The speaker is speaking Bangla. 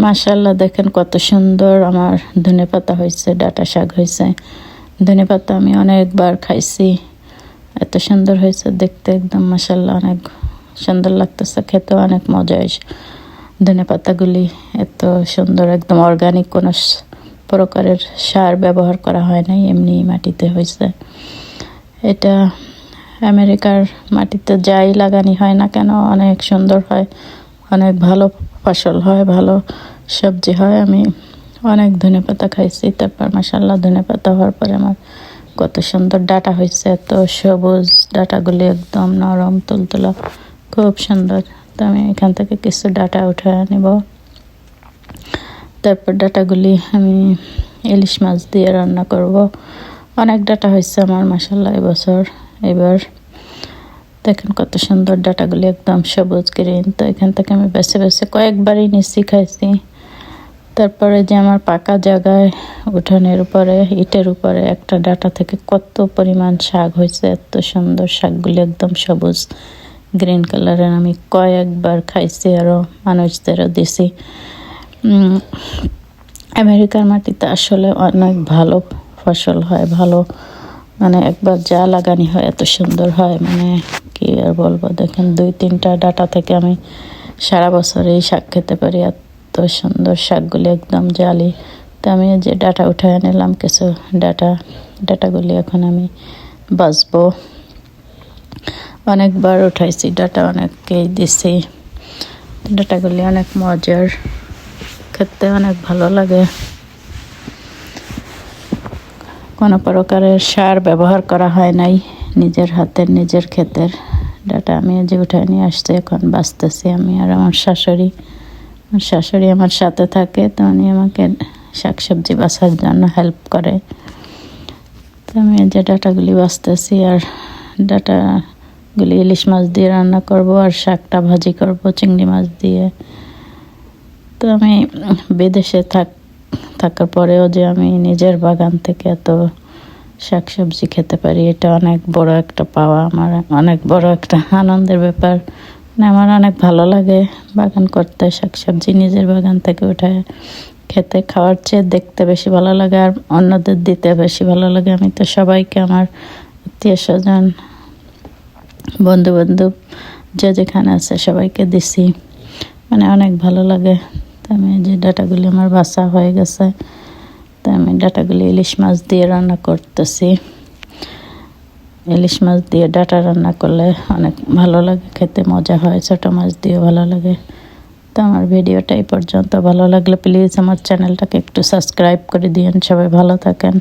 মাশাআল্লাহ দেখেন কত সুন্দর আমার ধনেপাতা হয়েছে, ডাঁটা শাক হয়েছে। ধনেপাতা আমি অনেকবার খাইছি, এত সুন্দর হয়েছে দেখতে, একদম মাশাআল্লাহ অনেক সুন্দর লাগতেছে, খেতেও অনেক মজা হয়েছে। ধনেপাতাগুলি এত সুন্দর, একদম অর্গানিক, কোনো প্রকারের সার ব্যবহার করা হয় নাই, এমনি মাটিতে হয়েছে। এটা আমেরিকার মাটিতে যাই লাগানি হয় না কেন অনেক সুন্দর হয়, অনেক ভালো ফসল হয়, ভালো সবজি হয়। আমি অনেক ধনেপাতা খাইছি, তারপর মাশাআল্লাহ ধনেপাতা হওয়ার পরে আমার কত সুন্দর ডাঁটা হয়েছে, এত সবুজ ডাঁটাগুলি, একদম নরম তুলতুলা, খুব সুন্দর। তো আমি এখান থেকে কিছু ডাঁটা উঠে নিব। তারপর ডাঁটাগুলি আমি ইলিশ মাছ দিয়ে রান্না করব। অনেক ডাঁটা হয়েছে আমার মাশাআল্লাহ এবছর। এবার দেখেন কত সুন্দর ডাঁটাগুলি, একদম সবুজ গ্রিন। তো এখান থেকে আমি বেছে বেছে কয়েকবারই নিচ্ছি, খাইছি। তারপরে যে আমার পাকা জায়গায় উঠানের উপরে, ইটের উপরে একটা ডাঁটা থেকে কত পরিমাণ শাক হয়েছে, এত সুন্দর শাকগুলি, একদম সবুজ গ্রিন কালারের। আমি কয়েকবার খাইছি, আরও মানুষদেরও দিছি। আমেরিকার মাটিতে আসলে অনেক ভালো ফসল হয়, ভালো, মানে একবার যা লাগানি হয় এত সুন্দর হয়, মানে কি আর বলবো। দেখেন 2-3টা ডাঁটা থেকে আমি সারা বছর এই শাক খেতে পারি, এত সুন্দর শাকগুলি, একদম জালি। তো আমি যে ডাঁটা উঠায় নিলাম কিছু ডাঁটাগুলি এখন আমি বাছবো। অনেকবার উঠাইছি ডাঁটা, অনেককেই দিছি। ডাঁটাগুলি অনেক মজার, খেতে অনেক ভালো লাগে, কোনো প্রকারের সার ব্যবহার করা হয় নাই, নিজের হাতের নিজের ক্ষেতের ডাঁটা। আমি যে উঠায় নিয়ে আসছি, এখন বাছতেছি আমি আর আমার শাশুড়ি আমার সাথে থাকে, তো উনি আমাকে শাকসবজি বাছার জন্য হেল্প করে। তো আমি যে ডাঁটাগুলি বাছতেছি, আর ডাঁটাগুলি ইলিশ মাছ দিয়ে রান্না করব, আর শাকটা ভাজি করব চিংড়ি মাছ দিয়ে। তো আমি বিদেশে থাকার পরেও যে আমি নিজের বাগান থেকে এত শাকসবজি খেতে পারি, এটা অনেক বড় একটা পাওয়া, আমার অনেক বড় একটা আনন্দের ব্যাপার। মানে আমার অনেক ভালো লাগে বাগান করতে, শাকসবজি নিজের বাগান থেকে উঠায় খেতে। খাওয়ার চেয়ে দেখতে বেশি ভালো লাগে, আর অন্যদের দিতে বেশি ভালো লাগে। আমি তো সবাইকে, আমার আত্মীয় স্বজন, বন্ধু বান্ধব যে যেখানে আছে সবাইকে দিছি, মানে অনেক ভালো লাগে। তো আমি যে ডাঁটাগুলি আমার বাছা হয়ে গেছে, তো আমি ডাঁটাগুলি ইলিশ মাছ দিয়ে রান্না করতেছি। ইলিশ মাছ দিয়ে ডাঁটা রান্না করলে অনেক ভালো লাগে, খেতে মজা হয়, ছোটো মাছ দিয়েও ভালো লাগে। তো আমার ভিডিওটা এই পর্যন্ত। ভালো লাগলে প্লিজ আমার চ্যানেলটাকে একটু সাবস্ক্রাইব করে দিন। সবাই ভালো থাকেন।